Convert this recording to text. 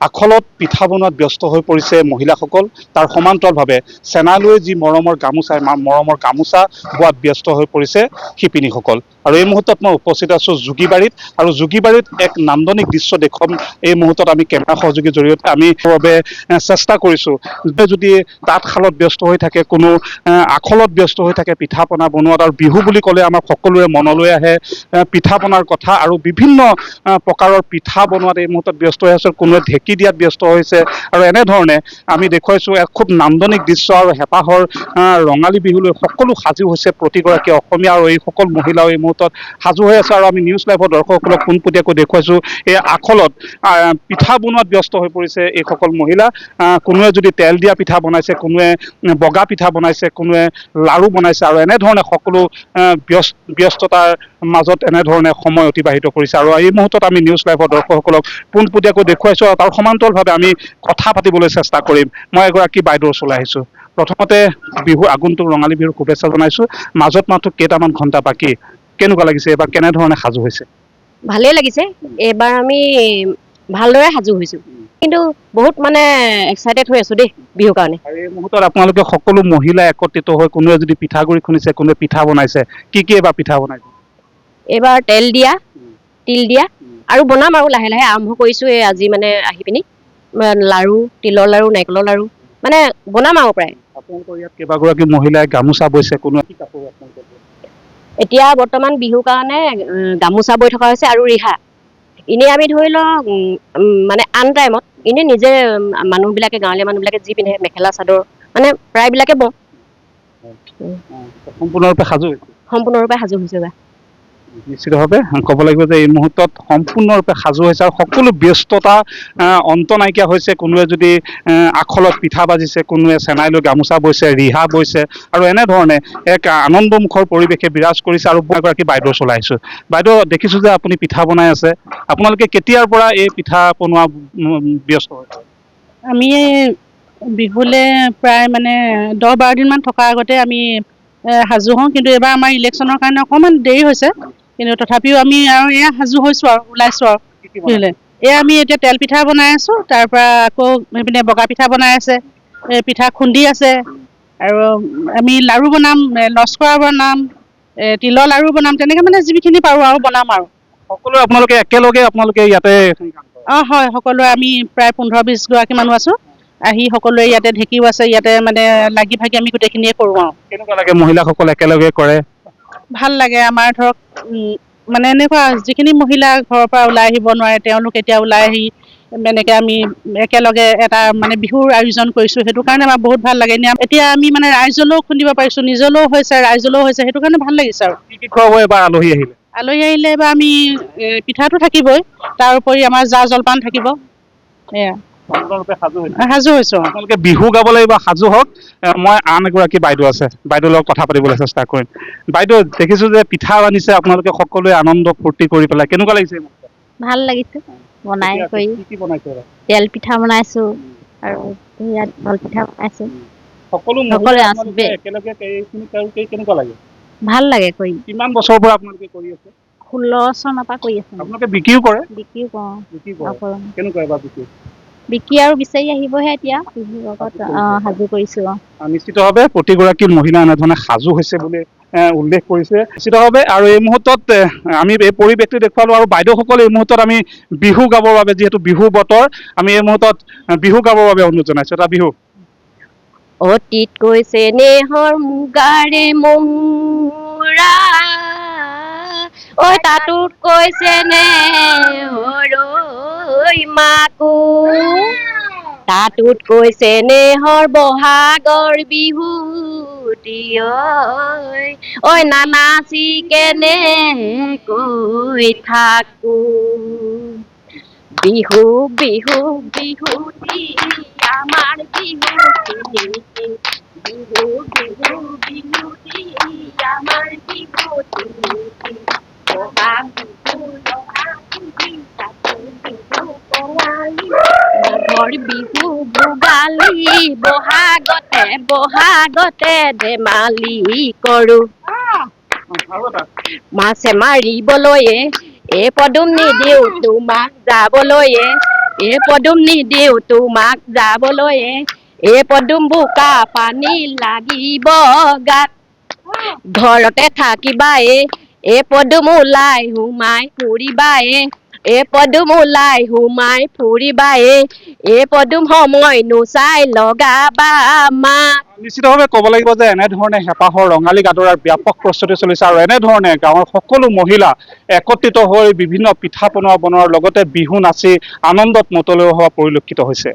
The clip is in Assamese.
আখলত পিঠা বনোৱাত ব্যস্ত হৈ পৰিছে মহিলাসকল। তাৰ সমান্তৰালভাৱে চেনালৈ যি মৰমৰ গামোচা বোৱাত ব্যস্ত হৈ পৰিছে শিপিনীসকল। আৰু এই মুহূৰ্তত মই উপস্থিত আছোঁ যোগীবাৰীত, আৰু যোগীবাৰীত এক নান্দনিক দৃশ্য দেখুৱাম এই মুহূৰ্তত আমি কেমেৰা সহযোগীৰ জৰিয়তে আমি বাবে চেষ্টা কৰিছোঁ। যদি তাঁতশালত ব্যস্ত হৈ থাকে, কোনো আখলত ব্যস্ত হৈ থাকে পিঠা পনা বনোৱাত, আৰু বিহু বুলি ক'লে আমাৰ সকলোৰে মনলৈ আহে পিঠা পনাৰ কথা, আৰু বিভিন্ন প্ৰকাৰৰ পিঠা বনোৱাত এই মুহূৰ্তত ব্যস্ত হৈ আছে, কোনোৱে ঢেঁকী দিয়াত ব্যস্ত হৈছে। আৰু এনেধৰণে আমি দেখুৱাইছোঁ এক খুব নান্দনিক দৃশ্য, আৰু হেঁপাহৰ ৰঙালী বিহুলৈ সকলো সাজু হৈছে প্ৰতিগৰাকী অসমীয়া, আৰু এইসকল মহিলাও এই মুহূৰ্তত সাজু হৈ আছে। আৰু আমি নিউজ লাইভৰ দৰ্শকসকলক পোনপটীয়াকৈ দেখুৱাইছোঁ এই আখলত পিঠা বনোৱাত ব্যস্ত হৈ পৰিছে এইসকল মহিলা। কোনোৱে যদি তেল দিয়া পিঠা বনাইছে, কোনোৱে বগা পিঠা বনাইছে, কোনোৱে লাড়ু বনাইছে, আৰু এনেধৰণে সকলো ব্যস্ততাৰ মাজত এনেধৰণে সময় অতিবাহিত কৰিছে। আৰু এই মুহূৰ্তত আমি নিউজ লাইভৰ দৰ্শকসকলক পোনপটীয়াকৈ দেখুৱাইছোঁ, আৰু তাৰ সমান্তৰালভাৱে আমি কথা পাতিবলৈ চেষ্টা কৰিম। মই এগৰাকী বাইদেউৰ ওচৰলৈ আহিছোঁ। প্ৰথমতে বিহু আগন্তুক ৰঙালী বিহুৰ শুভেচ্ছা জনাইছোঁ। মাজত মাত্ৰ কেইটামান ঘণ্টা বাকী, কেনেকুৱা লাগিছে এইবাৰ, কেনেধৰণে সাজু হৈছে? ভালেই লাগিছে, এইবাৰ আমি ভালদৰে সাজু হৈছোঁ, কিন্তু বহুত মানে এক্সাইটেড হৈ আছোঁ দেই বিহুৰ কাৰণে। আৰু এই মুহূৰ্তত আপোনালোকে সকলো মহিলা একত্ৰিত হৈ, কোনোৱে যদি পিঠাগুড়ি খুন্দিছে, কোনোৱে পিঠা বনাইছে, কি এইবাৰ পিঠা বনাইছে? এইবাৰ তেল দিয়া, তিল দিয়া, আৰু বনাম আৰু লাহে লাহে আৰম্ভ কৰিছোঁ। এই আজি মানে আহি পিনি লাড়ু, তিলৰ লাড়ু, নাৰিকলৰ লাড়ু মানে বনাম আৰু প্ৰায়। আপোনালোকৰ ইয়াত কেইবাগৰাকী মহিলাই গামোচা বৈছে, কোনোৱে কি কাপোৰ আপোনালোকে? এতিয়া বৰ্তমান বিহুৰ কাৰণে গামোচা বৈ থকা হৈছে আৰু ৰিহা। এনেই আমি ধৰি লওক মানে আন টাইমত এনেই নিজে মানুহবিলাকে, গাঁৱলীয়া মানুহবিলাকে যি পিন্ধে মেখেলা চাদৰ মানে প্ৰায়বিলাকে বওঁ। সম্পূৰ্ণৰূপে সাজু হৈছে? সম্পূৰ্ণৰূপে সাজু হৈছে। নিশ্চিতভাৱে ক'ব লাগিব যে এই মুহূৰ্তত সম্পূৰ্ণৰূপে সাজু হৈছে, আৰু সকলো ব্যস্ততা অন্ত নাইকিয়া হৈছে। কোনোৱে যদি আখলত পিঠা বাজিছে, কোনোৱে চেনাই লৈ গামোচা বৈছে, ৰিহা বৈছে, আৰু এনেধৰণে এক আনন্দমুখৰ পৰিৱেশে বিৰাজ কৰিছে। আৰু মই এগৰাকী বাইদেউ ওচৰলৈ আহিছোঁ। বাইদেউ, দেখিছোঁ যে আপুনি পিঠা বনাই আছে। আপোনালোকে কেতিয়াৰ পৰা এই পিঠা বনোৱা ব্যস্ত হৈছে? আমি বিহুলৈ প্ৰায় মানে 10-12 দিনমান থকাৰ আগতে আমি সাজু হওঁ, কিন্তু এইবাৰ আমাৰ ইলেকশ্যনৰ কাৰণে অকণমান দেৰি হৈছে, কিন্তু তথাপিও আমি আৰু এয়া সাজু হৈছোঁ আৰু ওলাইছোঁ আৰু বিহুলৈ। এয়া আমি এতিয়া তেল পিঠা বনাই আছোঁ, তাৰপৰা আকৌ সেইপিনে বগা পিঠা বনাই আছে, পিঠা খুন্দি আছে, আৰু আমি লাড়ু বনাম, লস্কৰা বনাম, তিলৰ লাড়ু বনাম, তেনেকৈ মানে যিখিনি পাৰোঁ আৰু বনাম আৰু। সকলোৱে আপোনালোকে একেলগে ইয়াতে? অঁ হয়, সকলোৱে আমি প্ৰায় 15-20 গৰাকী মানুহ আছোঁ। আহি সকলোৱে ইয়াতে ঢেঁকীও আছে, ইয়াতে মানে লাগি ভাগি আমি গোটেইখিনিয়ে কৰোঁ আৰু। কেনেকুৱা লাগে মহিলাসকল একেলগে কৰে? ভাল লাগে। আমাৰ ধৰক মানে এনেকুৱা যিখিনি মহিলা ঘৰৰ পৰা ওলাই আহিব নোৱাৰে, তেওঁলোক এতিয়া ওলাই আহি এনেকৈ আমি একেলগে এটা মানে বিহুৰ আয়োজন কৰিছোঁ, সেইটো কাৰণে আমাৰ বহুত ভাল লাগে। এতিয়া আমি মানে ৰাইজলৈও খুন্দিব পাৰিছোঁ, নিজলৈও হৈছে, ৰাইজলৈও হৈছে, সেইটো কাৰণে ভাল লাগিছে আৰু। কি খুৱাব এইবাৰ আলহী আহিলে? আলহী আহিলে এইবাৰ আমি পিঠাটো থাকিবই, তাৰ উপৰি আমাৰ জা জলপান থাকিব। এয়া সাজু হৈছোঁ। আপোনালোকে বিহু গাব লাগিব, সাজু হওক। মই আন এগৰাকী বাইদেউ আছে, বাইদেউৰ লগত কথা পাতিবলৈ চেষ্টা কৰিম। বাইদেউ, দেখিছোঁ যে পিঠা আনিছে আপোনালোকে সকলোৱে আনন্দ ফূৰ্তি কৰি পেলাই, কেনেকুৱা লাগিছে? ভাল লাগিছে বনাই কৰি। কি বনাইছে? তেল পিঠা বনাইছোঁ আৰু ইয়াত কল পিঠা বনাইছোঁ। সকলোৱে একেলগে কেনেকুৱা লাগে? ভাল লাগে কৰি। কিমান বছৰৰ পৰা আপোনালোকে কৰি আছে? 16 চনৰ পৰা কৰি আছোঁ। আপোনালোকে বিক্ৰীও কৰে? বিক্ৰীও কৰোঁ। কেনেকুৱা এইবাৰ বিক্ৰী? বিক্ৰী আৰু বিচাৰি আহিবহে এতিয়া বিহুৰ লগত সাজু কৰিছোঁ। নিশ্চিতভাৱে প্ৰতিগৰাকী মহিলা এনেধৰণে সাজু হৈছে বুলি উল্লেখ কৰিছে নিশ্চিতভাৱে। আৰু এই মুহূৰ্তত আমি এই পৰিৱেশটো দেখুৱালোঁ, আৰু বাইদেউসকল এই মুহূৰ্তত আমি বিহু গাবৰ বাবে, যিহেতু বিহু বতৰ, আমি এই মুহূৰ্তত বিহু গাবৰ বাবে অনুৰোধ জনাইছোঁ। এটা বিহু। অতীত কৈছে নেহৰ মুগাৰে মহুৰা, ঐ তাতোত কৈছে নেহৰ মাকো, তাতোত কৈছে নেহৰ বহাগৰ বিহুটি, ঐ নানাচি কেনে কৈ থাকো, বিহু বিহু বিহুটি আমাৰ বিহুটি, বিহু বিহু বিহুটি আমাৰ বিহুটি, বহাগ বিহু মাঘৰ বিহু ভোগালী, বহাগতে বহাগতে ধেমালি কৰোঁ, মাছে মাৰিবলৈয়ে পদুম নিদিওঁ তোমাক যাবলৈয়ে, এ পদুম নিদিওঁ তোমাক যাবলৈ এ পদুম বোকা পানী লাগিব গাত ঘৰতে থাকিবা এ পদুম ওলাই সোমাই ফুৰিবা এ পদুম ওলাই সোমাই ফুৰিবা এ পদুম সময় নোচাই লগাবা মাত। নিশ্চিতভাৱে ক'ব লাগিব যে এনেধৰণে হেঁপাহৰ ৰঙালী আদৰাৰ ব্যাপক প্ৰস্তুতি চলিছে আৰু এনেধৰণে গাঁৱৰ সকলো মহিলা একত্ৰিত হৈ বিভিন্ন পিঠা পনা বনোৱাৰ লগতে বিহু নাচি আনন্দত মতলীয়া হোৱা পৰিলক্ষিত হৈছে।